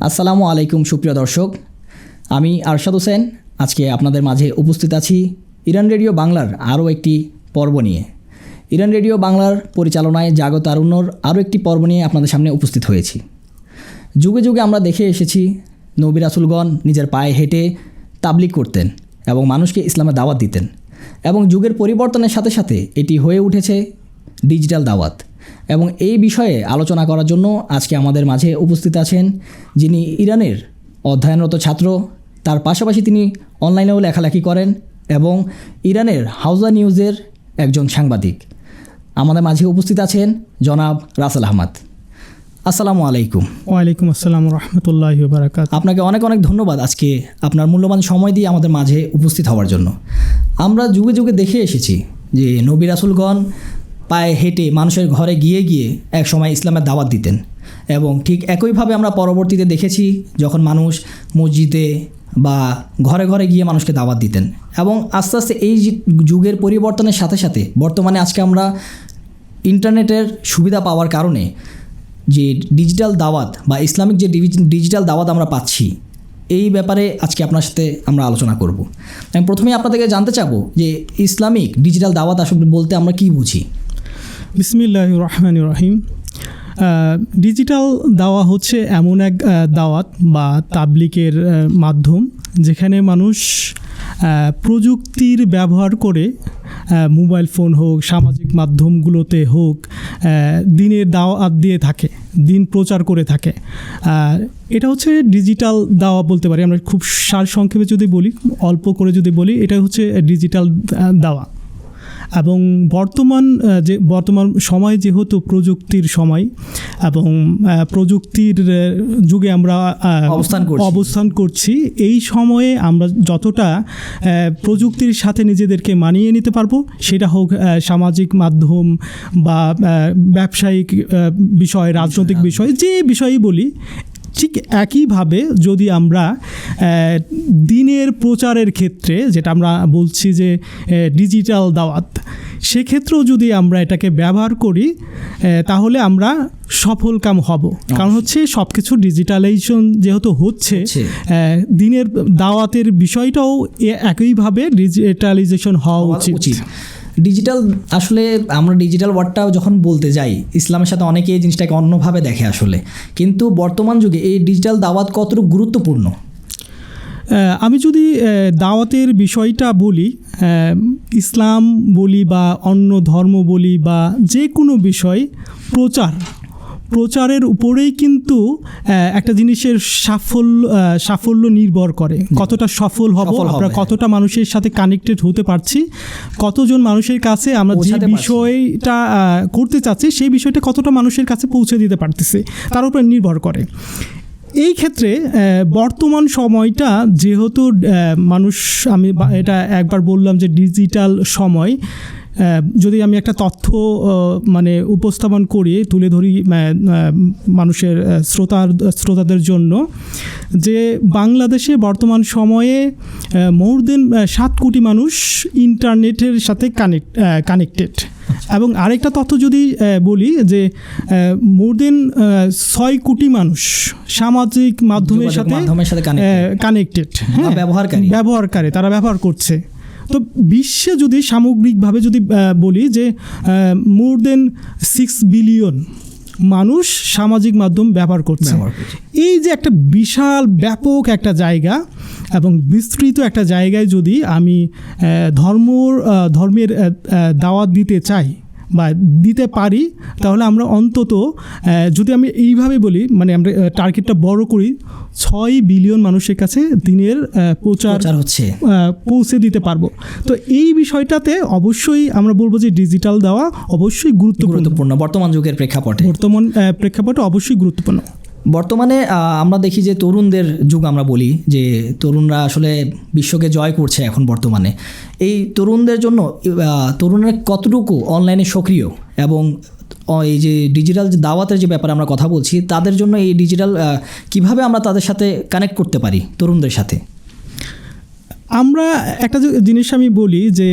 আসসালামু আলাইকুম সুপ্রিয় দর্শক, আমি আরশাদ হোসেন। আজকে আপনাদের মাঝে উপস্থিত আছি ইরান রেডিও বাংলার আরও একটি পর্ব নিয়ে। ইরান রেডিও বাংলার পরিচালনায় জাগো তারুণ্যর আরও একটি পর্ব নিয়ে আপনাদের সামনে উপস্থিত হয়েছি। যুগে যুগে আমরা দেখে এসেছি নবী রাসূলগণ নিজের পায়ে হেঁটে তাবলিগ করতেন এবং মানুষকে ইসলামের দাওয়াত দিতেন, এবং যুগের পরিবর্তনের সাথে সাথে এটি হয়ে উঠেছে ডিজিটাল দাওয়াত। এবং এই বিষয়ে আলোচনা করার জন্য আজকে আমাদের মাঝে উপস্থিত আছেন যিনি ইরানের অধ্যয়নরত ছাত্র, তার পাশাপাশি তিনি অনলাইনেও লেখালেখি করেন এবং ইরানের হাউজা নিউজের একজন সাংবাদিক। আমাদের মাঝে উপস্থিত আছেন জনাব রাসেল আহমদ। আসসালামু আলাইকুম। ওয়ালাইকুম আসসালাম রহমতুল্লাহি ওয়া বারাকাতুহু। আপনাকে অনেক অনেক ধন্যবাদ আজকে আপনার মূল্যবান সময় দিয়ে আমাদের মাঝে উপস্থিত হওয়ার জন্য। আমরা যুগে যুগে দেখে এসেছি যে নবী রাসূলগণ পায়ে হেঁটে মানুষের ঘরে গিয়ে গিয়ে এক সময় ইসলামের দাওয়াত দিতেন, এবং ঠিক একইভাবে আমরা পরবর্তীতে দেখেছি যখন মানুষ মসজিদে বা ঘরে ঘরে গিয়ে মানুষকে দাওয়াত দিতেন। এবং আস্তে আস্তে এই যুগের পরিবর্তনের সাথে সাথে বর্তমানে আজকে আমরা ইন্টারনেটের সুবিধা পাওয়ার কারণে যে ডিজিটাল দাওয়াত বা ইসলামিক যে ডিজিটাল দাওয়াত আমরা পাচ্ছি, এই ব্যাপারে আজকে আপনার সাথে আমরা আলোচনা করব। আমি প্রথমেই আপনাদেরকে জানতে চাবো যে ইসলামিক ডিজিটাল দাওয়াত আসলে বলতে আমরা কী বুঝি। বিসমিল্লাহির রহমানির রহিম। ডিজিটাল দাওয়া হচ্ছে এমন এক দাওয়াত বা তাবলিগের মাধ্যম যেখানে মানুষ প্রযুক্তির ব্যবহার করে মোবাইল ফোন হোক, সামাজিক মাধ্যমগুলোতে হোক, দিনের দাওয়াত দিয়ে থাকে, দিন প্রচার করে থাকে। এটা হচ্ছে ডিজিটাল দাওয়া বলতে পারি আমরা। খুব সারসংক্ষেপে যদি বলি, অল্প করে যদি বলি, এটা হচ্ছে ডিজিটাল দাওয়া। এবং বর্তমান সময় যেহেতু প্রযুক্তির সময় এবং প্রযুক্তির যুগে আমরা অবস্থান করছি, এই সময়ে আমরা যতটা প্রযুক্তির সাথে নিজেদেরকে মানিয়ে নিতে পারবো, সেটা হোক সামাজিক মাধ্যম বা ব্যবসায়িক বিষয়, রাজনৈতিক বিষয়, যে বিষয়ই বলি, ঠিক একইভাবে যদি আমরা দিনের প্রচারের ক্ষেত্রে, যেটা আমরা বলছি যে ডিজিটাল দাওয়াত, সেক্ষেত্রেও যদি আমরা এটাকে ব্যবহার করি তাহলে আমরা সফলকাম হব। কারণ হচ্ছে সব কিছু ডিজিটালাইজেশন যেহেতু হচ্ছে, দিনের দাওয়াতের বিষয়টাও একইভাবে ডিজিটালাইজেশন হওয়া উচিত। ডিজিটাল, আসলে আমরা ডিজিটাল ওয়ার্ডটাও যখন বলতে যাই, ইসলামের সাথে অনেকে এই জিনিসটাকে অন্যভাবে দেখে আসলে, কিন্তু বর্তমান যুগে এই ডিজিটাল দাওয়াত কতটুকু গুরুত্বপূর্ণ? আমি যদি দাওয়াতের বিষয়টা বলি, ইসলাম বলি বা অন্য ধর্ম বলি বা যে কোনো বিষয়, প্রচারের উপরেই কিন্তু একটা জিনিসের সাফল্য নির্ভর করে। কতটা সফল হব আমরা, কতটা মানুষের সাথে কানেক্টেড হতে পারছি, কতজন মানুষের কাছে আমরা যে বিষয়টা করতে চাচ্ছি সেই বিষয়টা কতটা মানুষের কাছে পৌঁছে দিতে পারতেছি, তার উপর নির্ভর করে। এই ক্ষেত্রে বর্তমান সময়টা যেহেতু আমি এটা একবার বললাম যে ডিজিটাল সময়, যদি আমি একটা তথ্য উপস্থাপন করি, তুলে ধরি মানুষের শ্রোতাদের জন্য, যে বাংলাদেশে বর্তমান সময়ে মোর দেন 7 কোটি মানুষ ইন্টারনেটের সাথে কানেক্টেড। এবং আরেকটা তথ্য যদি বলি যে মোর দেন 6 কোটি মানুষ সামাজিক মাধ্যমের সাথে কানেক্টেড, ব্যবহারকারী, তারা ব্যবহার করছে। তো বিশ্বে যদি সামগ্রিকভাবে যদি বলি যে মোর দেন 6 বিলিয়ন মানুষ সামাজিক মাধ্যম ব্যবহার করছে। এই যে একটা বিশাল ব্যাপক একটা জায়গা এবং বিস্তৃত একটা জায়গায় যদি আমি ধর্মের দাওয়াত দিতে চাই বা দিতে পারি, তাহলে আমরা অন্তত, যদি আমি এইভাবে বলি, আমরা টার্গেটটা বড় করি, 6 বিলিয়ন মানুষের কাছে দিনের প্রচার পৌঁছে দিতে পারবো। তো এই বিষয়টাতে অবশ্যই আমরা বলবো যে ডিজিটাল দেওয়া অবশ্যই গুরুত্বপূর্ণ বর্তমান যুগের প্রেক্ষাপটে অবশ্যই গুরুত্বপূর্ণ। বর্তমানে আমরা দেখি যে তরুণদের যুগ আমরা বলি, যে তরুণরা আসলে বিশ্বকে জয় করছে এখন বর্তমানে। এই তরুণদের জন্য তরুণরা কতটুকু অনলাইনে সক্রিয়, এবং এই যে ডিজিটাল যে দাওয়াতের যে ব্যাপারে আমরা কথা বলছি, তাদের জন্য এই ডিজিটাল কিভাবে আমরা তাদের সাথে কানেক্ট করতে পারি, তরুণদের সাথে? আমরা একটা জিনিস আমি বলি যে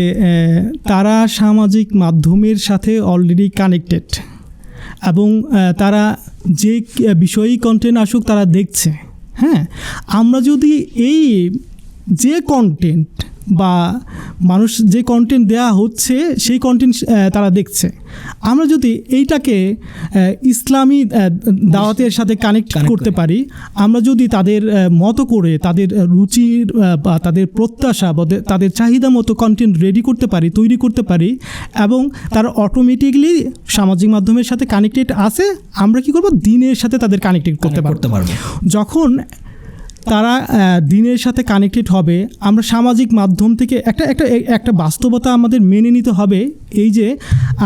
তারা সামাজিক মাধ্যমের সাথে অলরেডি কানেক্টেড, এবং তারা যে বিষয়ই কন্টেন্ট আসুক তারা দেখছে, হ্যাঁ, আমরা যদি এই যে কন্টেন্ট বা মানুষ যে কন্টেন্ট দেয়া হচ্ছে সেই কন্টেন্ট তারা দেখছে, আমরা যদি এইটাকে ইসলামী দাওয়াতের সাথে কানেক্ট করতে পারি, আমরা যদি তাদের মতো করে তাদের রুচির বা তাদের প্রত্যাশা বা তাদের চাহিদা মতো কন্টেন্ট রেডি করতে পারি, তৈরি করতে পারি, এবং তারা অটোমেটিকলি সামাজিক মাধ্যমের সাথে কানেক্টেড আছে, আমরা কি করব, দিনের সাথে তাদের কানেক্টেড করতে পারবো। যখন তারা দিনের সাথে কানেক্টেড হবে, আমরা সামাজিক মাধ্যম থেকে একটা বাস্তবতা আমাদের মেনে নিতে হবে, এই যে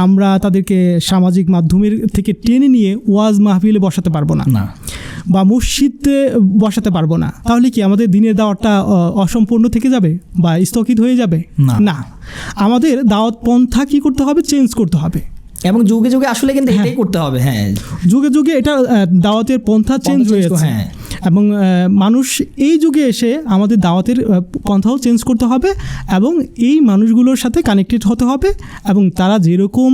আমরা তাদেরকে সামাজিক মাধ্যমের থেকে টেনে নিয়ে ওয়াজ মাহফিলে বসাতে পারবো না বা মসজিদে বসাতে পারবো না। তাহলে কি আমাদের দিনের দাওয়াতটা অসম্পূর্ণ থেকে যাবে বা স্থগিত হয়ে যাবে? না, আমাদের দাওয়াত পন্থা কী করতে হবে, চেঞ্জ করতে হবে, এবং যুগে যুগে আসলে কিন্তু এটাই করতে হবে। হ্যাঁ, যুগে যুগে এটা দাওয়াতের পন্থা চেঞ্জ হয়েছে। হ্যাঁ, এবং মানুষ এই যুগে এসে আমাদের দাওয়াতের পন্থাও চেঞ্জ করতে হবে এবং এই মানুষগুলোর সাথে কানেক্টেড হতে হবে, এবং তারা যেরকম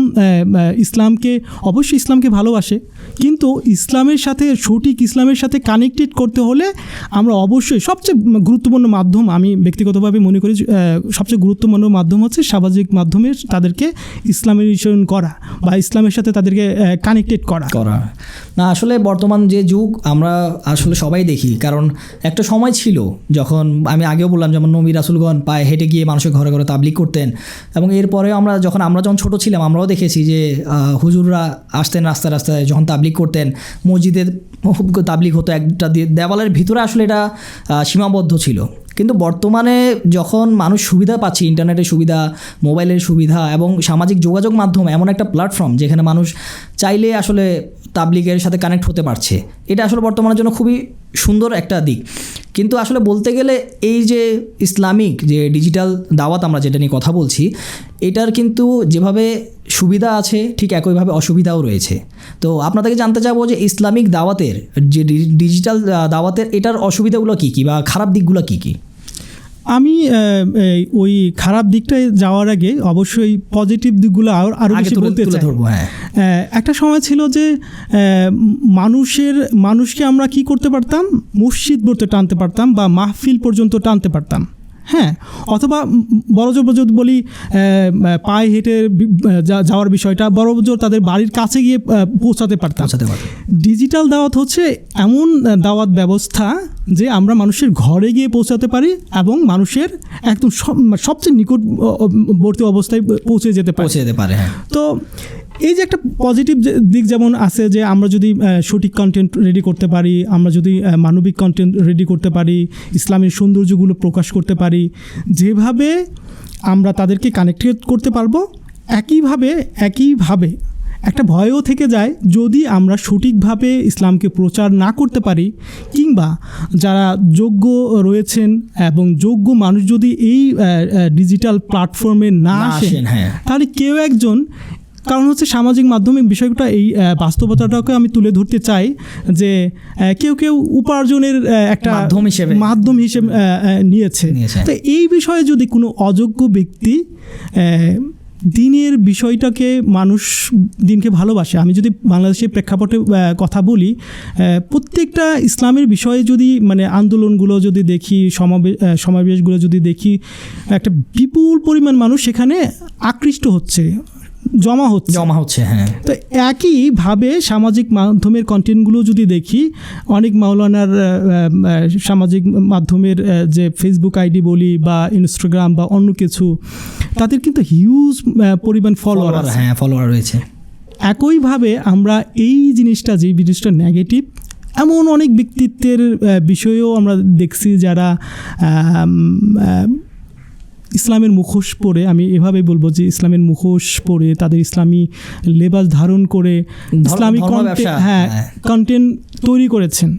অবশ্যই ইসলামকে ভালোবাসে, কিন্তু ইসলামের সাথে, সঠিক ইসলামের সাথে কানেক্টেড করতে হলে আমরা অবশ্যই সবচেয়ে গুরুত্বপূর্ণ মাধ্যম, আমি ব্যক্তিগতভাবে মনে করি সবচেয়ে গুরুত্বপূর্ণ মাধ্যম হচ্ছে সামাজিক মাধ্যমে তাদেরকে ইসলামাইজেশন করা বা ইসলামের সাথে তাদেরকে কানেক্টেড করা। না, আসলে বর্তমান যে যুগ আমরা আসলে সবাই দেখি, কারণ একটা সময় ছিল যখন আমি আগেও বললাম, যেমন নবী রাসূলগণ পায়ে হেঁটে গিয়ে মানুষের ঘরে ঘরে তাবলিগ করতেন, এবং এরপরে আমরা যখন ছোট ছিলাম আমরাও দেখেছি যে হুজুররা আসতেন রাস্তায় রাস্তায়, যখন তাবলিগ করতেন, মসজিদের তাবলিগ হতো একটা দেওয়ালের ভিতরে, আসলে এটা সীমাবদ্ধ ছিল। কিন্তু বর্তমানে যখন মানুষ সুবিধা পাচ্ছে, ইন্টারনেটের সুবিধা, মোবাইলের সুবিধা এবং সামাজিক যোগাযোগ মাধ্যম এমন একটা প্ল্যাটফর্ম যেখানে মানুষ চাইলে আসলে তাবলিগের সাথে কানেক্ট হতে পারছে, এটা আসলে বর্তমানের জন্য খুবই সুন্দর একটা দিক। কিন্তু আসলে বলতে গেলে এই যে ইসলামিক যে ডিজিটাল দাওয়াত আমরা যেটা নিয়ে কথা বলছি, এটার কিন্তু যেভাবে সুবিধা আছে ঠিক একইভাবে অসুবিধাও রয়েছে। তো আপনাদেরকে জানতে চাবো যে ইসলামিক দাওয়াতের যে ডিজিটাল দাওয়াতের এটার অসুবিধাগুলো কী কী বা খারাপ দিকগুলো কী কী? আমি ওই খারাপ দিকটায় যাওয়ার আগে অবশ্যই পজিটিভ দিকগুলো আরও বেশি বলতে চাই। একটা সময় ছিল যে মানুষকে আমরা কি করতে পারতাম, মসজিদ পর্যন্ত টানতে পারতাম বা মাহফিল পর্যন্ত টানতে পারতাম। হ্যাঁ, অথবা বড়জোর যদি বলি পায়ে হেঁটে যাওয়ার বিষয়টা, বড়জোর তাদের বাড়ির কাছে গিয়ে পৌঁছাতে পারতাম। ডিজিটাল দাওয়াত হচ্ছে এমন দাওয়াত ব্যবস্থা যে আমরা মানুষের ঘরে গিয়ে পৌঁছাতে পারি এবং মানুষের একদম সবচেয়ে নিকটবর্তী অবস্থায় পৌঁছে যেতে পারে। তো এই যে একটা পজিটিভ দিক যেমন আছে যে আমরা যদি সঠিক কন্টেন্ট রেডি করতে পারি, আমরা যদি মানবিক কন্টেন্ট রেডি করতে পারি, ইসলামের সৌন্দর্যগুলো প্রকাশ করতে পারি, যেভাবে আমরা তাদেরকে কানেক্টেড করতে পারবো, একইভাবে একটা ভয়ও থেকে যায় যদি আমরা সঠিকভাবে ইসলামকে প্রচার না করতে পারি, কিংবা যারা যোগ্য রয়েছেন এবং যোগ্য মানুষ যদি এই ডিজিটাল প্ল্যাটফর্মে না আসেন, তাহলে কেউ একজন, কারণ হচ্ছে সামাজিক মাধ্যমিক বিষয়টা এই বাস্তবতাটাকে আমি তুলে ধরতে চাই যে কেউ উপার্জনের একটা মাধ্যম হিসেবে নিয়েছে। তো এই বিষয়ে যদি কোনো অযোগ্য ব্যক্তি দিনের বিষয়টাকে, মানুষ দিনকে ভালোবাসে, আমি যদি বাংলাদেশের প্রেক্ষাপটে কথা বলি, প্রত্যেকটা ইসলামের বিষয়ে যদি মানে আন্দোলনগুলো যদি দেখি, সমাবেশগুলো যদি দেখি, একটা বিপুল পরিমাণ মানুষ সেখানে আকৃষ্ট হচ্ছে, জমা হচ্ছে। হ্যাঁ, তো একইভাবে সামাজিক মাধ্যমের কন্টেন্টগুলো যদি দেখি, অনেক মাওলানার সামাজিক মাধ্যমের যে ফেসবুক আইডি বলি বা ইনস্টাগ্রাম বা অন্য কিছু, তাদের কিন্তু হিউজ পরিমাণ ফলোয়ার রয়েছে। একইভাবে আমরা এই জিনিসটা নেগেটিভ, এমন অনেক ব্যক্তিত্বের বিষয়েও আমরা দেখছি যারা ইসলামের মুখোশ পরে, আমি এভাবেই বলবো যে ইসলামের মুখোশ পরে, তাদের ইসলামী লেবাস ধারণ করে ইসলামী কন্টেন্ট তৈরি করেছেন,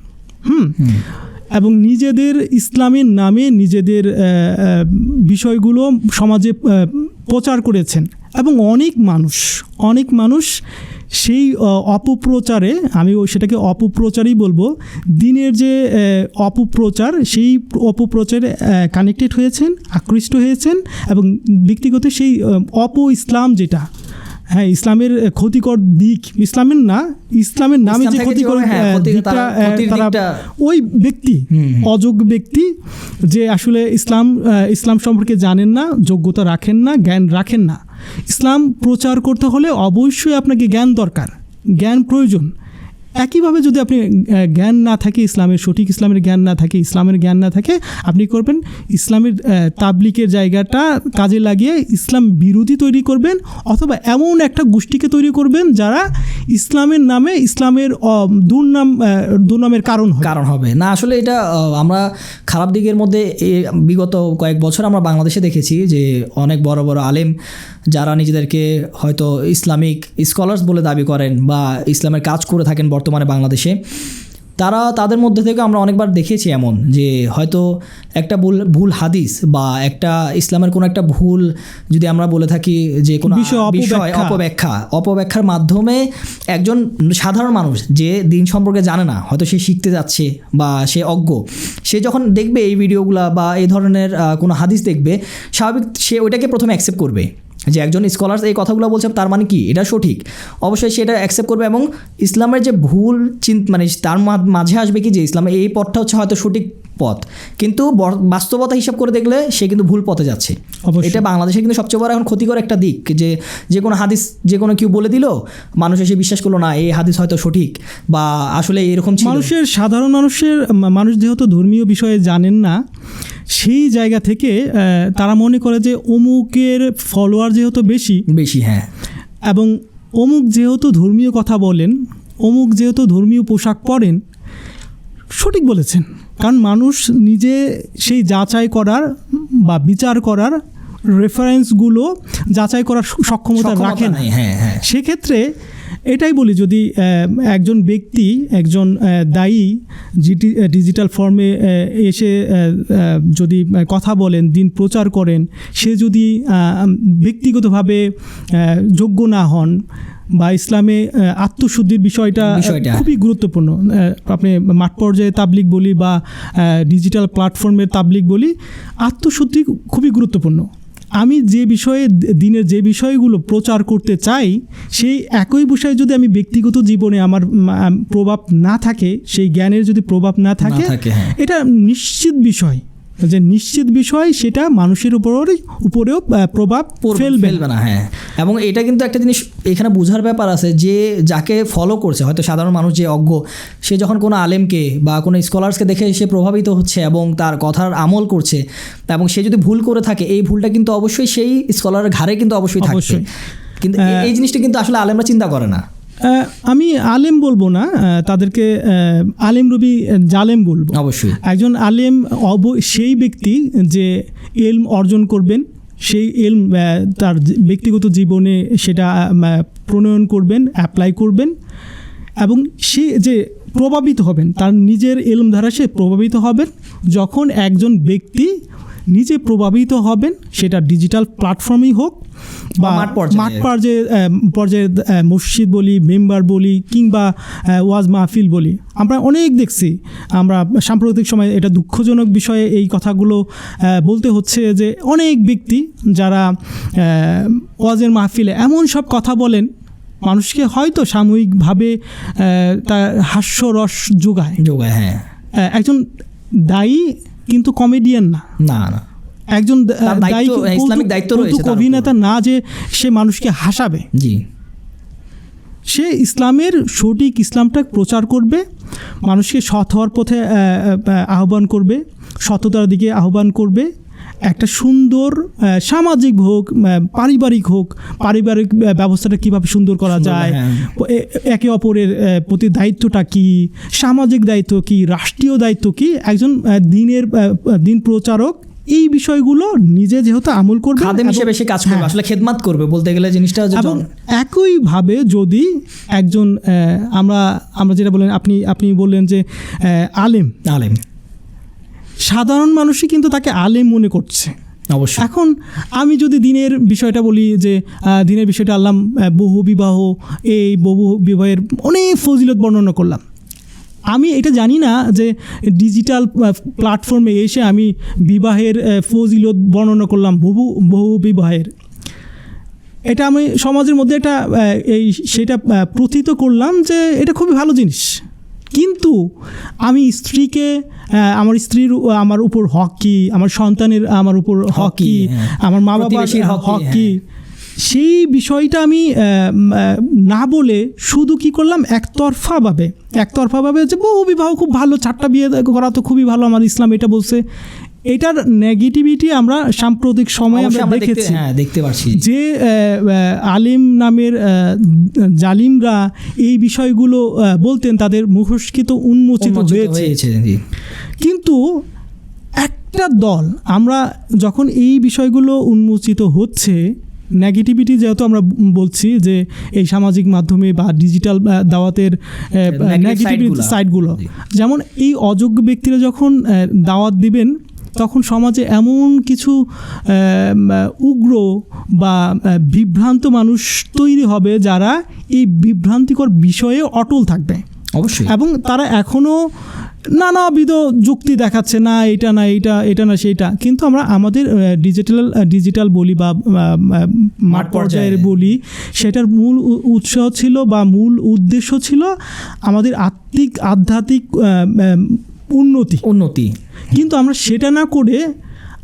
এবং নিজেদের ইসলামের নামে নিজেদের বিষয়গুলো সমাজে প্রচার করেছেন, এবং অনেক মানুষ সেই অপপ্রচারে, আমি সেটাকে অপপ্রচারই বলবো, দিনের যে অপপ্রচার, সেই অপপ্রচারে কানেক্টেড হয়েছেন, আকৃষ্ট হয়েছেন, এবং ব্যক্তিগত সেই ইসলাম যেটা হ্যাঁ, ইসলামের ক্ষতিকর দিক, ইসলামের নামে যে ইসলাম থেকে ক্ষতিকর হ্যাঁ, ক্ষতির দিকটা দিকটা তারা ওই ব্যক্তি, অযোগ্য ব্যক্তি যে আসলে ইসলাম সম্পর্কে জানেন না, যোগ্যতা রাখেন না, জ্ঞান রাখেন না। ইসলাম প্রচার করতে হলে অবশ্যই আপনাকে জ্ঞান দরকার, জ্ঞান প্রয়োজন। একইভাবে যদি আপনি জ্ঞান না থাকে, সঠিক ইসলামের জ্ঞান না থাকে, আপনি করবেন ইসলামের তাবলিকের জায়গাটা কাজে লাগিয়ে ইসলাম বিরোধী তৈরি করবেন, অথবা এমন একটা গোষ্ঠীকে তৈরি করবেন যারা ইসলামের নামে ইসলামের দুর্নামের কারণ হবে না। আসলে এটা আমরা খারাপ দিকের মধ্যে বিগত কয়েক বছর আমরা বাংলাদেশে দেখেছি যে অনেক বড় বড় আলেম যারা নিজেদেরকে হয়তো ইসলামিক স্কলার্স বলে দাবি করেন বা ইসলামের কাজ করে থাকেন বর্তমানে বাংলাদেশে, তাদের মধ্যে থেকে আমরা অনেকবার দেখেছি এমন যে হয়তো একটা ভুল হাদিস বা একটা ইসলামের কোনো একটা ভুল যদি আমরা বলে থাকি যে কোনো বিষয় অপব্যাখ্যার মাধ্যমে একজন সাধারণ মানুষ যে দিন সম্পর্কে জানে না, হয়তো সে শিখতে যাচ্ছে বা সে অজ্ঞ, সে যখন দেখবে এই ভিডিওগুলো বা এই ধরনের কোনো হাদিস দেখবে, স্বাভাবিক সে ওইটাকে প্রথমে অ্যাকসেপ্ট করবে যে একজন স্কলার্স এই কথাগুলো বলছে তার মানে কি এটা সঠিক, অবশ্যই সেটা অ্যাকসেপ্ট করবে এবং ইসলামের যে ভুল মানে তার মাঝে আসবে কি যে ইসলামের এই পথটা হচ্ছে হয়তো সঠিক পথ, কিন্তু বাস্তবতা হিসাব করে দেখলে সে কিন্তু ভুল পথে যাচ্ছে। এটা বাংলাদেশে কিন্তু সবচেয়ে বড় এখন ক্ষতিকর একটা দিক যে কোনো হাদিস যে কোনো কেউ বলে দিল, মানুষ এসে বিশ্বাস করলো না এই হাদিস হয়তো সঠিক বা আসলে এরকম ছিল। সাধারণ মানুষ যেহেতু ধর্মীয় বিষয়ে জানেন না, সেই জায়গা থেকে তারা মনে করে যে অমুকের ফলোয়ার যেহেতু বেশি হ্যাঁ, এবং অমুক যেহেতু ধর্মীয় কথা বলেন, অমুক যেহেতু ধর্মীয় পোশাক পরেন, সঠিক বলেছেন। কারণ মানুষ নিজে সেই যাচাই করার বা বিচার করার রেফারেন্সগুলো যাচাই করার সক্ষমতা রাখে না। সেক্ষেত্রে এটাই বলি, যদি একজন ব্যক্তি, একজন দায়ী ডিজিটাল ফর্মে এসে যদি কথা বলেন, দিন প্রচার করেন, সে যদি ব্যক্তিগতভাবে যোগ্য না হন বা ইসলামে আত্মশুদ্ধির বিষয়টা খুবই গুরুত্বপূর্ণ। আপনি মাঠ পর্যায়ে তাবলিগ বলি বা ডিজিটাল প্ল্যাটফর্মের তাবলিগ বলি, আত্মশুদ্ধি খুবই গুরুত্বপূর্ণ। আমি যে বিষয়ে দিনের যে বিষয়গুলো প্রচার করতে চাই, সেই একই বিষয়ে যদি আমি ব্যক্তিগত জীবনে আমার প্রভাব না থাকে, সেই জ্ঞানের যদি প্রভাব না থাকে, এটা নিশ্চিত বিষয় সেটা মানুষের উপরেও প্রভাব ফেলবে না। হ্যাঁ, এবং এটা কিন্তু একটা জিনিস এখানে বোঝার ব্যাপার আছে যে যাকে ফলো করছে, হয়তো সাধারণ মানুষ যে অজ্ঞ, সে যখন কোনো আলেমকে বা কোনো স্কলার্সকে দেখে সে প্রভাবিত হচ্ছে এবং তার কথার আমল করছে, এবং সে যদি ভুল করে থাকে, এই ভুলটা কিন্তু অবশ্যই সেই স্কলারের ঘাড়ে কিন্তু অবশ্যই থাকবে। কিন্তু এই জিনিসটা কিন্তু আসলে আলেমরা চিন্তা করে না। আমি আলেম বলবো না, তাদেরকে আলেম রবি জালেম বলবো। অবশ্যই একজন আলেম সেই ব্যক্তি যে ইলম অর্জন করবেন, সেই ইলম তার ব্যক্তিগত জীবনে সেটা প্রণয়ন করবেন, অ্যাপ্লাই করবেন, এবং সে যে প্রভাবিত হবেন, তার নিজের ইলম দ্বারা সে প্রভাবিত হবেন। যখন একজন ব্যক্তি নিজে প্রভাবিত হবেন, সেটা ডিজিটাল প্ল্যাটফর্মই হোক বা মাঠ পর্যায়ে মসজিদ বলি, মেম্বার বলি, কিংবা ওয়াজ মাহফিল বলি, আমরা অনেক দেখছি। আমরা সাম্প্রতিক সময়ে এটা দুঃখজনক বিষয়ে এই কথাগুলো বলতে হচ্ছে যে অনেক ব্যক্তি যারা ওয়াজের মাহফিলে এমন সব কথা বলেন, মানুষকে হয়তো সাময়িকভাবে তার হাস্যরস যোগায়। হ্যাঁ, একজন দায়ী কিন্তু কমেডিয়ান না, একজন ইসলামিক দায়িত্ব রয়েছে, অভিনেতা না যে সে মানুষকে হাসাবে। সে ইসলামটা প্রচার করবে, মানুষকে সৎ হওয়ার পথে আহ্বান করবে, সততার দিকে আহ্বান করবে। একটা সুন্দর সামাজিক হোক, পারিবারিক ব্যবস্থাটা কীভাবে সুন্দর করা যায়, একে অপরের প্রতি দায়িত্বটা কী, সামাজিক দায়িত্ব কী, রাষ্ট্রীয় দায়িত্ব কী, একজন দিন প্রচারক এই বিষয়গুলো নিজে যেহেতু আমল করবে, খাদেম হিসেবে সে কাজ করবে, আসলে খেদমত করবে বলতে গেলে জিনিসটা। এবং একইভাবে যদি একজন আমরা যেটা বলেন, আপনি বললেন যে আলেম, সাধারণ মানুষই কিন্তু তাকে আলেম মনে করছে। অবশ্যই। এখন আমি যদি দিনের বিষয়টা বলি, যে দিনের বিষয়টা আল্লাহ বহু বিবাহের অনেক ফজিলত বর্ণনা করলাম। আমি এটা জানি না যে ডিজিটাল প্ল্যাটফর্মে এসে আমি বিবাহের ফজিলত বর্ণনা করলাম, বহু বিবাহের। এটা আমি সমাজের মধ্যে একটা সেটা প্রথিত করলাম যে এটা খুবই ভালো জিনিস, কিন্তু আমি স্ত্রীকে আমার স্ত্রীর আমার উপর হক কি, আমার সন্তানের আমার উপর হক কি, আমার মা বাবার হক কি, সেই বিষয়টা আমি না বলে শুধু কি করলাম একতরফাভাবে যে বহু বিবাহ খুব ভালো, 4টা বিয়ে করা তো খুবই ভালো, আমার ইসলাম এটা বলছে। এটার নেগেটিভিটি আমরা সাম্প্রতিক সময়ে আমরা দেখতে পাচ্ছি যে আলিম নামের জালিমরা এই বিষয়গুলো বলতেন, তাদের মুখোশকৃত উন্মোচিত হয়েছে। কিন্তু একটা দল, আমরা যখন এই বিষয়গুলো উন্মোচিত হচ্ছে, নেগেটিভিটি যেহেতু আমরা বলছি যে এই সামাজিক মাধ্যমে বা ডিজিটাল দাওয়াতের নেগেটিভ সাইডগুলো, যেমন এই অযোগ্য ব্যক্তিরা যখন দাওয়াত দিবেন তখন সমাজে এমন কিছু উগ্র বা বিভ্রান্ত মানুষ তৈরি হবে যারা এই বিভ্রান্তিকর বিষয়ে অটল থাকবে অবশ্যই, এবং তারা এখনও নানাবিধ যুক্তি দেখাচ্ছে, না এটা না এটা না সেইটা। কিন্তু আমরা আমাদের ডিজিটাল বলি বা মাঠ পর্যায়ের বলি, সেটার মূল উৎসাহ ছিল বা মূল উদ্দেশ্য ছিল আমাদের আধ্যাত্মিক উন্নতি, কিন্তু আমরা সেটা না করে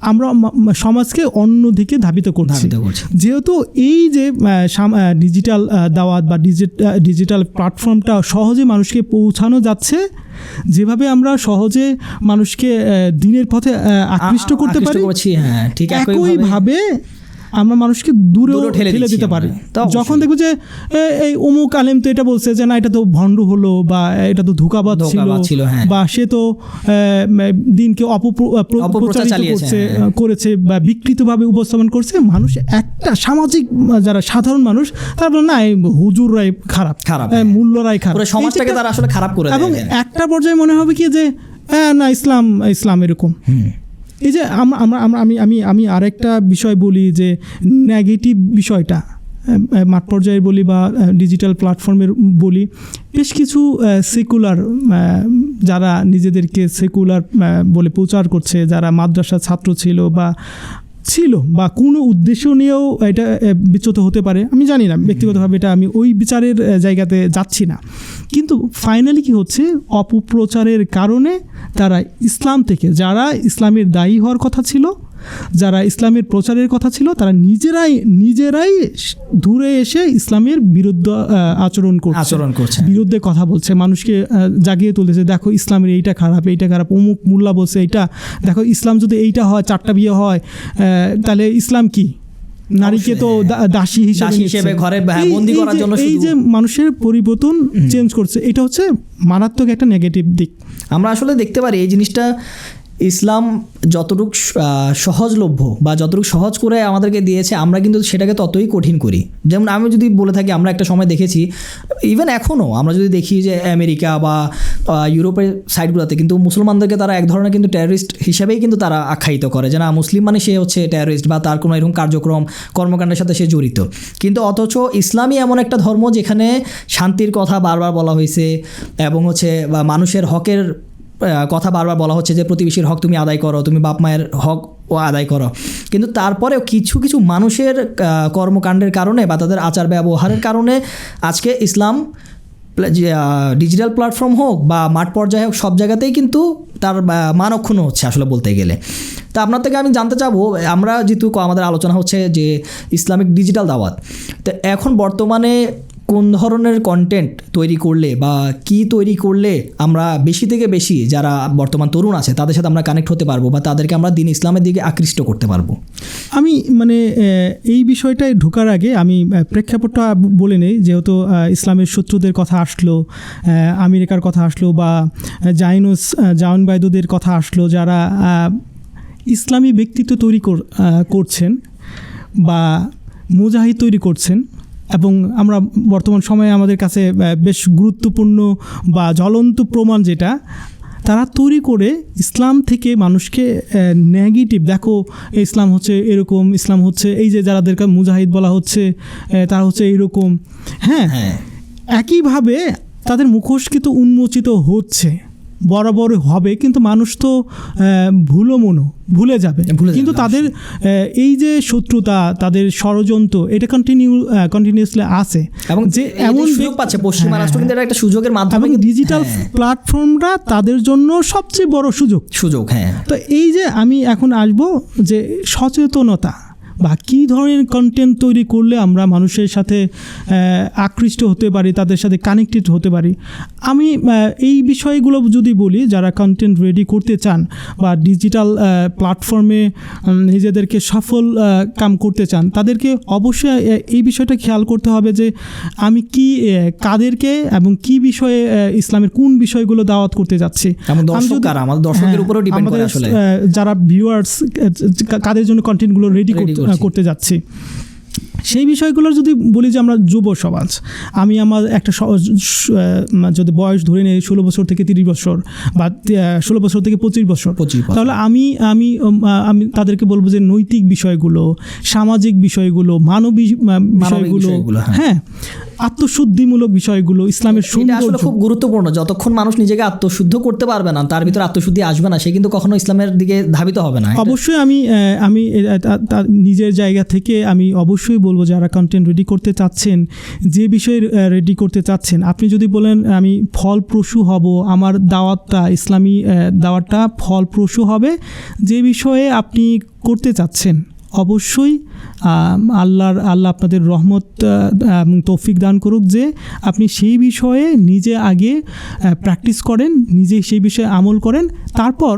আমরা সমাজকে অন্যদিকে ধাবিত করছি। যেহেতু এই যে ডিজিটাল দাওয়াত বা ডিজিটাল প্ল্যাটফর্মটা সহজে মানুষকে পৌঁছানো যাচ্ছে, যেভাবে আমরা সহজে মানুষকে দিনের পথে আকৃষ্ট করতে পারি, একইভাবে আমরা মানুষকে দূরেও ঠেলে দিতে পারি। যখন দেখবো যে এই অমুক আলেম তো এটা বলছে যে না এটা তো ভণ্ড হলো, বা এটা তো ধোঁকাবাজ ছিল, বা সে তো দিনকে করেছে বা বিকৃতভাবে উপস্থাপন করছে, মানুষ একটা সামাজিক যারা সাধারণ মানুষ তারা বলে না হুজুররাই খারাপ, মূল্যরাই খারাপ, সমাজটাকে তারা আসলে খারাপ করে, এবং একটা পর্যায়ে মনে হবে কি যে না ইসলাম এরকম। এই যে আমি আরেকটা বিষয় বলি যে নেগেটিভ বিষয়টা মাঠ পর্যায়ে বলি বা ডিজিটাল প্ল্যাটফর্মের বলি, বেশ কিছু সেকুলার যারা নিজেদেরকে সেকুলার বলে প্রচার করছে, যারা মাদ্রাসার ছাত্র ছিল বা কোনো উদ্দেশ্য নিয়েও এটা বিচ্যুত হতে পারে, আমি জানি না ব্যক্তিগতভাবে, এটা আমি ওই বিচারের জায়গাতে যাচ্ছি না। কিন্তু ফাইনালি কি হচ্ছে, অপপ্রচারের কারণে তারা ইসলাম থেকে, যারা ইসলামের দায়ী হওয়ার কথা ছিল, যারা ইসলামের প্রচারের কথা ছিল, তারা নিজেরাই দূরে এসে ইসলামের বিরুদ্ধে আচরণ করছে, বিরুদ্ধে কথা বলছে, মানুষকে জাগিয়ে তুলতেছে, দেখো ইসলামের এইটা খারাপ, অমুক মোল্লা বলছে এইটা, দেখো ইসলাম যদি এইটা হয়, 4টা বিয়ে হয়, তাহলে ইসলাম কি, নারীকে তো দাসী হিসেবে ঘরে বন্দী করার জন্য, এই যে মানুষের পরিবর্তন চেঞ্জ করছে, এটা হচ্ছে মারাত্মক একটা নেগেটিভ দিক। আমরা আসলে দেখতে পারি এই জিনিসটা ইসলাম যতটুকু সহজলভ্য বা যতটুকু সহজ করে আমাদেরকে দিয়েছে, আমরা কিন্তু সেটাকে ততই কঠিন করি। যেমন আমি যদি বলে থাকি, আমরা একটা সময় দেখেছি, ইভেন এখনও আমরা যদি দেখি যে আমেরিকা বা ইউরোপের সাইডগুলোতে কিন্তু মুসলমানদেরকে তারা এক ধরনের কিন্তু টেররিস্ট হিসেবেই কিন্তু তারা আখ্যায়িত করে, যে না মুসলিম মানে সে হচ্ছে টেররিস্ট বা তার কোনো এরকম কর্মকাণ্ডের সাথে সে জড়িত। কিন্তু অথচ ইসলামই এমন একটা ধর্ম যেখানে শান্তির কথা বারবার বলা হয়েছে, এবং হচ্ছে বা মানুষের হকের কথা বারবার বলা হচ্ছে যে প্রতিবেশীর হক তুমি আদায় করো, তুমি বাপ মায়ের হক ও আদায় করো। কিন্তু তারপরেও কিছু মানুষের কর্মকাণ্ডের কারণে বা তাদের আচার ব্যবহারের কারণে আজকে ইসলাম ডিজিটাল প্ল্যাটফর্ম হোক বা মাঠ পর্যায়ে হোক, সব জায়গাতেই কিন্তু তার মান অক্ষুণ্ণ হচ্ছে আসলে বলতে গেলে। তা আপনার থেকে আমি জানতে চাবো, আমরা যেহেতু আমাদের আলোচনা হচ্ছে যে ইসলামিক ডিজিটাল দাওয়াত, তো এখন বর্তমানে কোন ধরনের কন্টেন্ট তৈরি করলে বা কি তৈরি করলে আমরা বেশি থেকে বেশি যারা বর্তমান তরুণ আছে তাদের সাথে আমরা কানেক্ট হতে পারবো বা তাদেরকে আমরা দিন ইসলামের দিকে আকৃষ্ট করতে পারবো? আমি এই বিষয়টায় ঢোকার আগে আমি প্রেক্ষাপটটা বলে নেই, যেহেতু ইসলামের শত্রুদের কথা আসলো, আমেরিকার কথা আসলো, বা জায়নবাদীদের কথা আসলো, যারা ইসলামী ব্যক্তিত্ব তৈরি করছেন বা মুজাহিদ তৈরি করছেন, এবং আমরা বর্তমান সময়ে আমাদের কাছে বেশ গুরুত্বপূর্ণ বা জ্বলন্ত প্রমাণ যেটা তারা তৈরি করে ইসলাম থেকে মানুষকে নেগেটিভ, দেখো ইসলাম হচ্ছে এরকম, ইসলাম হচ্ছে এই যে যারাদেরকে মুজাহিদ বলা হচ্ছে তারা হচ্ছে এইরকম, হ্যাঁ, একইভাবে তাদের মুখোশকৃত উন্মোচিত হচ্ছে। বরাবর হবে, কিন্তু মানুষ তো ভুলে যাবে, কিন্তু তাদের এই যে শত্রুতা, তাদের ষড়যন্ত্র, এটা কন্টিনিউয়াসলি আছে এবং যে এমন সুযোগ পাচ্ছে পশ্চিমা রাষ্ট্র কিন্তু এটা একটা সুযোগের মাধ্যমে, এবং ডিজিটাল প্ল্যাটফর্মটা তাদের জন্য সবচেয়ে বড় সুযোগ। হ্যাঁ, তো এই যে আমি এখন আসবো যে সচেতনতা বা কী ধরনের কন্টেন্ট তৈরি করলে আমরা মানুষের সাথে আকৃষ্ট হতে পারি, তাদের সাথে কানেক্টেড হতে পারি। আমি এই বিষয়গুলো যদি বলি, যারা কন্টেন্ট রেডি করতে চান বা ডিজিটাল প্ল্যাটফর্মে নিজেদেরকে সফল কাম করতে চান, তাদেরকে অবশ্যই এই বিষয়টা খেয়াল করতে হবে যে আমি কাদেরকে এবং কি বিষয়ে ইসলামের কোন বিষয়গুলো দাওয়াত করতে যাচ্ছি। আমাদের দর্শকদের উপরও ডিপেন্ড করে আসলে যারা ভিউয়ার্স, কাদের জন্য কন্টেন্টগুলো রেডি করতে যাচ্ছি, সেই বিষয়গুলো যদি বলি যে আমরা যুব সমাজ, আমি আমার একটা যদি বয়স ধরে নিই 16 বছর থেকে 30 বছর বা 16 বছর থেকে 25 বছর, তাহলে আমি তাদেরকে বলবো যে নৈতিক বিষয়গুলো, সামাজিক বিষয়গুলো, মানবিক বিষয়গুলো, হ্যাঁ, আত্মশুদ্ধিমূলক বিষয়গুলো, ইসলামের সৌন্দর্য খুব গুরুত্বপূর্ণ। যতক্ষণ মানুষ নিজেকে আত্মশুদ্ধ করতে পারবে না, তার ভিতরে আত্মশুদ্ধি আসবে না, সে কিন্তু কখনো ইসলামের দিকে ধাবিত হবে না। অবশ্যই আমি নিজের জায়গা থেকে আমি অবশ্যই বলবো, যারা কন্টেন্ট রেডি করতে চাচ্ছেন, যে বিষয়ে রেডি করতে চাচ্ছেন, আপনি যদি বলেন আমি ফলপ্রসূ হব, আমার দাওয়াতটা, ইসলামী দাওয়াতটা ফলপ্রসূ হবে, যে বিষয়ে আপনি করতে চাচ্ছেন, অবশ্যই আল্লাহ আপনাদের রহমত এবং তৌফিক দান করুক যে আপনি সেই বিষয়ে নিজে আগে প্র্যাকটিস করেন, নিজে সেই বিষয়ে আমল করেন। তারপর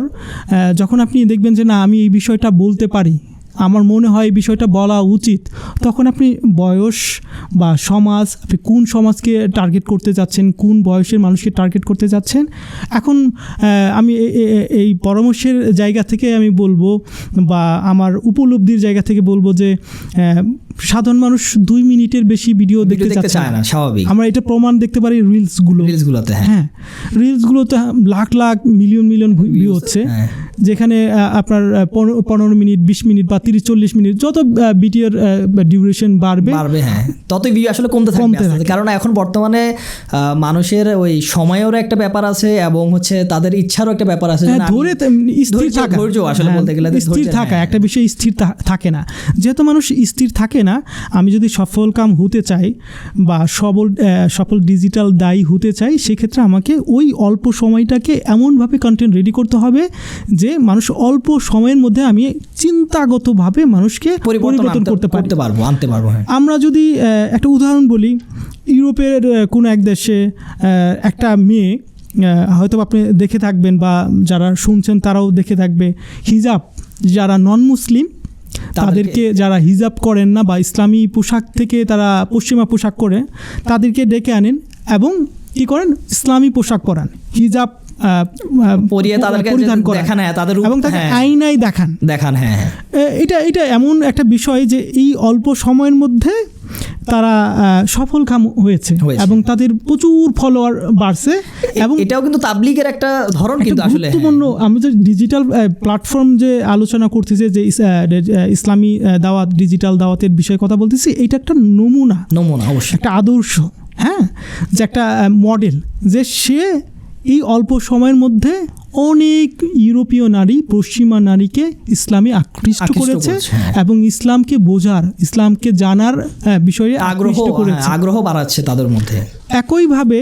যখন আপনি দেখবেন যে না, আমি এই বিষয়টা বলতে পারি, আমার মনে হয় এই বিষয়টা বলা উচিত, তখন আপনি বয়স বা সমাজ, আপনি কোন সমাজকে টার্গেট করতে যাচ্ছেন, কোন বয়সের মানুষকে টার্গেট করতে যাচ্ছেন। এখন আমি এই পরামর্শের জায়গা থেকে আমি বলবো, বা আমার উপলব্ধির জায়গা থেকে বলবো যে সাধারণ মানুষ 2 মিনিটের বেশি ভিডিও দেখতে চায় না, স্বাভাবিক। আমরা এটা প্রমাণ দেখতে পারি রিলসগুলোতে। হ্যাঁ, রিলসগুলোতে লাখ লাখ মিলিয়ন ভিউ হচ্ছে, যেখানে আপনার 15 মিনিট, 20 মিনিট বা 30-40 মিনিট যত ভিডিওর ডিউরেশন বাড়বে, হ্যাঁ, ততই ভিউ আসলে কমতে থাকবে। কারণ এখন বর্তমানে মানুষের ওই সময়েরও একটা ব্যাপার আছে এবং হচ্ছে তাদের ইচ্ছারও একটা ব্যাপার আছে, ধরে স্থির থাকা, আসলে বলতে গেলে স্থির থাকা একটা বিষয় স্থির থাকে না। যেহেতু মানুষ স্থির থাকে না, আমি যদি সফল কাম হতে চাই বা সফল ডিজিটাল দায়ী হতে চাই, সেক্ষেত্রে আমাকে ওই অল্প সময়টাকে এমনভাবে কন্টেন্ট রেডি করতে হবে যে মানুষ অল্প সময়ের মধ্যে আমি চিন্তাগতভাবে মানুষকে পরিবর্তন করতে পারবো, আনতে পারবো। আমরা যদি একটা উদাহরণ বলি, ইউরোপের কোনো এক দেশে একটা মেয়ে, হয়তো আপনি দেখে থাকবেন বা যারা শুনছেন তারাও দেখে থাকবে, হিজাব, যারা নন মুসলিম তাদেরকে, যারা হিজাব করেন না বা ইসলামী পোশাক থেকে তারা পশ্চিমা পোশাক করে, তাদেরকে ডেকে আনেন এবং কি করেন, ইসলামী পোশাক পরান, হিজাব পরিয়ে তাদেরকে দেখান, তাদের এবং তাকে আইনাই দেখান। হ্যাঁ, এটা এমন একটা বিষয় যে এই অল্প সময়ের মধ্যে তারা সফল কাম হয়েছে এবং তাদের প্রচুর ফলোয়ার বাড়ছে। এবং এটাও কিন্তু তাবলীগের একটা ধরন, কিন্তু আসলে গুরুত্বপূর্ণ। আমি যে ডিজিটাল প্ল্যাটফর্ম যে আলোচনা করতেছি, যে ইসলামী দাওয়াত, ডিজিটাল দাওয়াতের বিষয়ে কথা বলতেছি, এটা একটা নমুনা, অবশ্যই একটা আদর্শ, হ্যাঁ, যে একটা মডেল, যে সে এই অল্প সময়ের মধ্যে অনেক ইউরোপীয় নারী, পশ্চিমা নারীকে ইসলামে আকৃষ্ট করেছে এবং ইসলামকে বোঝার, ইসলামকে জানার বিষয়ে আগ্রহ বাড়াচ্ছে তাদের মধ্যে। একইভাবে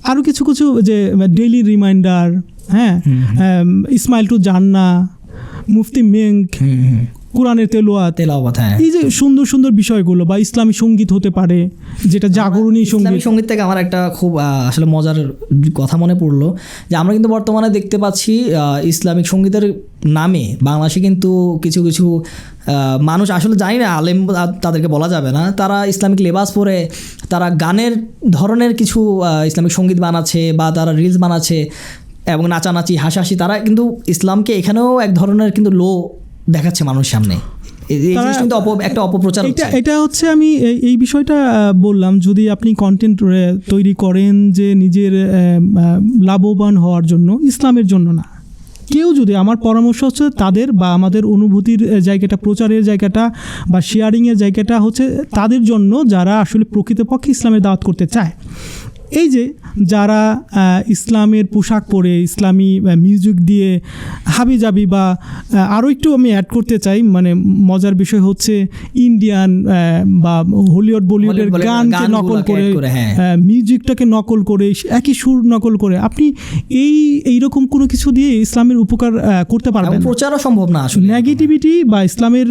আরও কিছু যে ডেইলি রিমাইন্ডার, হ্যাঁ, ইসমাইল টু জান্নাহ, মুফতি মেঙ্ক, কোরআনের তেলাওয়াত, এই যে সুন্দর সুন্দর বিষয়গুলো, বা ইসলামী সঙ্গীত হতে পারে, যেটা জাগরণী সঙ্গীত থেকে আমার একটা খুব আসলে মজার কথা মনে পড়লো, যে আমরা কিন্তু বর্তমানে দেখতে পাচ্ছি ইসলামিক সঙ্গীতের নামে বাংলাদেশে কিন্তু কিছু মানুষ, আসলে জানি না, আলেম তাদেরকে বলা যাবে না, তারা ইসলামিক লেবাস পরে তারা গানের ধরনের কিছু ইসলামিক সঙ্গীত বানাচ্ছে বা তারা রিলস বানাচ্ছে এবং নাচানাচি, হাসাহাসি, তারা কিন্তু ইসলামকে এখানেও এক ধরনের কিন্তু লো দেখাচ্ছে মানুষের সামনে। একটা অপপ্রচার। এটা হচ্ছে, আমি এই বিষয়টা বললাম, যদি আপনি কন্টেন্ট তৈরি করেন যে নিজের লাভবান হওয়ার জন্য, ইসলামের জন্য না, কেউ যদি, আমার পরামর্শ হচ্ছে তাদের, বা আমাদের অনুভূতির জায়গাটা, প্রচারের জায়গাটা বা শেয়ারিংয়ের জায়গাটা হচ্ছে তাদের জন্য যারা আসলে প্রকৃতপক্ষে ইসলামের দাওয়াত করতে চায়। এই যে যারা ইসলামের পোশাক পরে ইসলামী মিউজিক দিয়ে হাবিজাবি বা আরও একটু আমি অ্যাড করতে চাই, মানে মজার বিষয় হচ্ছে ইন্ডিয়ান বা হলিউড বলিউডের গানকে নকল করে, মিউজিকটাকে নকল করে, একই সুর নকল করে আপনি এইরকম কোনো কিছু দিয়ে ইসলামের উপকার করতে পারবেন না। প্রচারও সম্ভব না আসলে। নেগেটিভিটি বা ইসলামের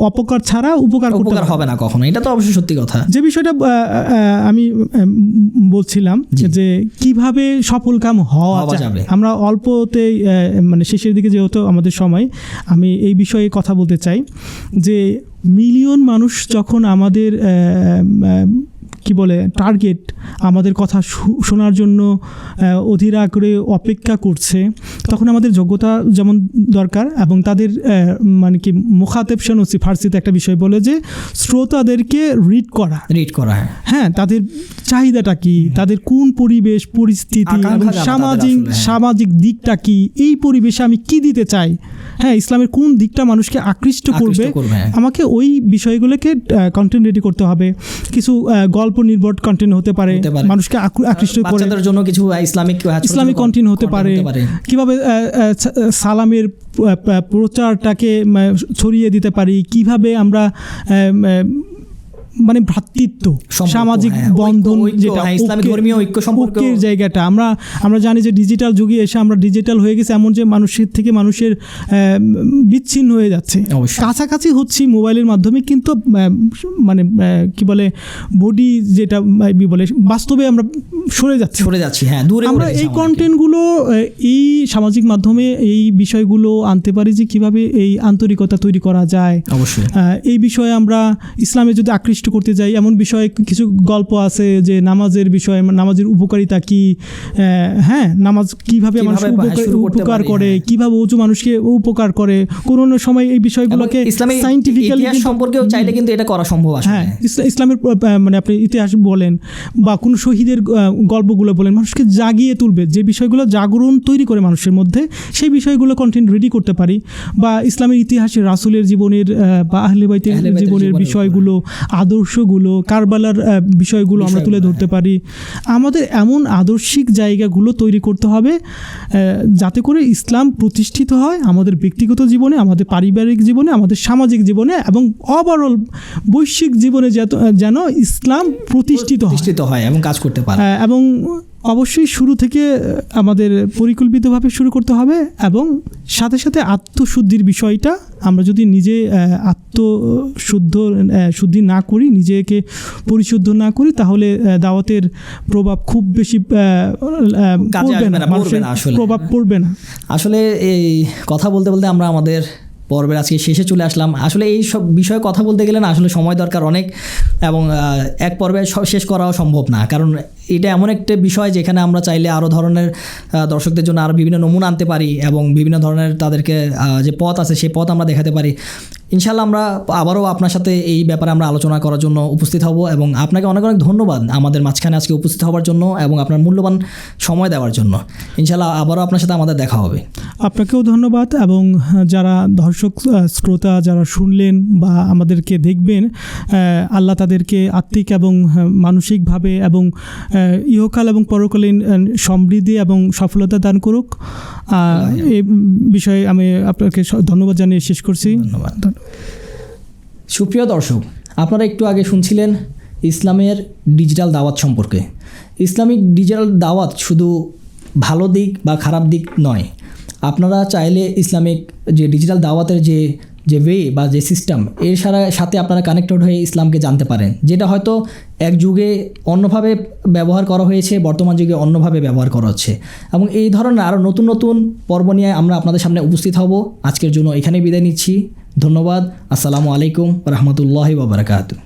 অপকার ছাড়া উপকার হবে না কখনো, এটা তো অবশ্যই সত্যি কথা। যে বিষয়টা আমি বলছিলাম যে কিভাবে সফল কাম হওয়া যাবে, আমরা অল্পতে মানে শেষের দিকে যেহেতু আমাদের সময়, আমি এই বিষয়ে কথা বলতে চাই যে মিলিয়ন মানুষ যখন আমাদের কি বলে টার্গেট আমাদের কথা শোনার জন্য অধীর আগ্রহে অপেক্ষা করছে, তখন আমাদের যোগ্যতা যেমন দরকার এবং তাদের মানে কি মুখাতেব শুনছি ফার্সিতে একটা বিষয় বলে যে শ্রোতাদেরকে রিড করা, হ্যাঁ, তাদের চাহিদাটা কি, তাদের কোন পরিবেশ পরিস্থিতি এবং সামাজিক দিকটা কি, এই পরিবেশে আমি কি দিতে চাই, হ্যাঁ, ইসলামের কোন দিকটা মানুষকে আকৃষ্ট করবে, আমাকে ওই বিষয়গুলোকে কন্টেন্ট রেডি করতে হবে। কিছু গল্প নির্ভর কন্টেন্ট হতে পারে, মানুষকে আকৃষ্ট করে, বাচ্চাদের জন্য কিছু ইসলামিক কন্টেন্ট হতে পারে, কিভাবে সালামের প্রচারটাকে ছড়িয়ে দিতে পারি, কিভাবে আমরা মানে ভ্রাতৃত্ব, সামাজিক বন্ধন, যেটা ধর্মীয় ঐক্য সম্পর্কের জায়গাটা, আমরা জানি যে ডিজিটাল যুগে এসে আমরা ডিজিটাল হয়ে গেছে, এমন যে মানুষের থেকে মানুষের বিচ্ছিন্ন হয়ে যাচ্ছে, কাছাকাছি হচ্ছে মোবাইলের মাধ্যমে, কিন্তু মানে কি বলে বডি যেটা বলে বাস্তবে আমরা সরে যাচ্ছি, হ্যাঁ, দূরে। আমরা এই কন্টেন্টগুলো এই সামাজিক মাধ্যমে এই বিষয়গুলো আনতে পারি যে কিভাবে এই আন্তরিকতা তৈরি করা যায়। অবশ্যই এই বিষয়ে আমরা ইসলামে যদি আকৃষ্ট করতে যাই, এমন বিষয়ে কিছু গল্প আছে যে নামাজের বিষয়ে, নামাজের উপকারিতা কি, হ্যাঁ, নামাজ কিভাবে মানুষকে উপকার করে, কিভাবে উঁচু মানুষকে উপকার করে, কোন সময় এই বিষয়গুলোকে সায়েন্টিফিক্যালি সম্পর্কেও চাইলে কিন্তু এটা করা সম্ভব। হ্যাঁ, ইসলামের মানে আপনি ইতিহাস বলেন বা কোনো শহীদের গল্পগুলো বলেন, মানুষকে জাগিয়ে তুলবে, যে বিষয়গুলো জাগরণ তৈরি করে মানুষের মধ্যে, সেই বিষয়গুলো কন্টেন্ট রেডি করতে পারি। বা ইসলামের ইতিহাসে রাসূলের জীবনের বা আহলে বাইতের জীবনের বিষয়গুলো, আদর্শগুলো, কারবালার বিষয়গুলো আমরা তুলে ধরতে পারি। আমাদের এমন আদর্শিক জায়গাগুলো তৈরি করতে হবে যাতে করে ইসলাম প্রতিষ্ঠিত হয় আমাদের ব্যক্তিগত জীবনে, আমাদের পারিবারিক জীবনে, আমাদের সামাজিক জীবনে এবং ওভারঅল বৈশ্বিক জীবনে যেন ইসলাম প্রতিষ্ঠিত হয় এবং কাজ করতে পারে। এবং অবশ্যই শুরু থেকে আমাদের পরিকল্পিতভাবে শুরু করতে হবে, এবং সাথে সাথে আত্মশুদ্ধির বিষয়টা আমরা যদি নিজে শুদ্ধি না করি, নিজেকে পরিশুদ্ধ না করি, তাহলে দাওয়াতের প্রভাব খুব বেশি প্রভাব পড়বে না। আসলে এই কথা বলতে বলতে আমরা আমাদের পর্বের আজকে শেষে চলে আসলাম। আসলে এই সব বিষয়ে কথা বলতে গেলে না আসলে সময় দরকার অনেক, এবং এক পর্বে শেষ করাও সম্ভব না, কারণ এটা এমন একটা বিষয় যেখানে আমরা চাইলে আরও ধরনের দর্শকদের জন্য আরও বিভিন্ন নমুনা আনতে পারি এবং বিভিন্ন ধরনের তাদেরকে যে পথ আছে সেই পথ আমরা দেখাতে পারি। ইনশাল্লাহ আমরা আবারও আপনার সাথে এই ব্যাপারে আমরা আলোচনা করার জন্য উপস্থিত হব, এবং আপনাকে অনেক অনেক ধন্যবাদ আমাদের মাঝখানে আজকে উপস্থিত হওয়ার জন্য এবং আপনার মূল্যবান সময় দেওয়ার জন্য। ইনশাল্লাহ আবারও আপনার সাথে আমাদের দেখা হবে। আপনাকেও ধন্যবাদ, এবং যারা দর্শক শ্রোতা যারা শুনলেন বা আমাদেরকে দেখবেন, আল্লাহ তাদেরকে আত্মিক এবং মানসিকভাবে এবং ইহকাল এবং পরকালীন সমৃদ্ধি এবং সফলতা দান করুক। এই বিষয়ে আমি আপনাকে ধন্যবাদ জানিয়ে শেষ করছি। ধন্যবাদ। সুপ্রিয় দর্শক, আপনারা একটু আগে শুনছিলেন ইসলামের ডিজিটাল দাওয়াত সম্পর্কে। ইসলামিক ডিজিটাল দাওয়াত শুধু ভালো দিক বা খারাপ দিক নয়, আপনারা চাইলে ইসলামিক যে ডিজিটাল দাওয়াতের যে ওয়ে বা যে সিস্টেম, এর সাথে আপনারা কানেক্টেড হয়ে ইসলামকে জানতে পারেন, যেটা হয়তো এক যুগে অন্যভাবে ব্যবহার করা হয়েছে, বর্তমান যুগে অন্যভাবে ব্যবহার করা হচ্ছে। এবং এই ধরনের আরও নতুন নতুন পর্ব নিয়ে আমরা আপনাদের সামনে উপস্থিত হব। আজকের জন্য এখানেই বিদায় নিচ্ছি। ধন্যবাদ। আসসালামু আলাইকুম ওয়া রাহমাতুল্লাহি ওয়া বারাকাতুহু।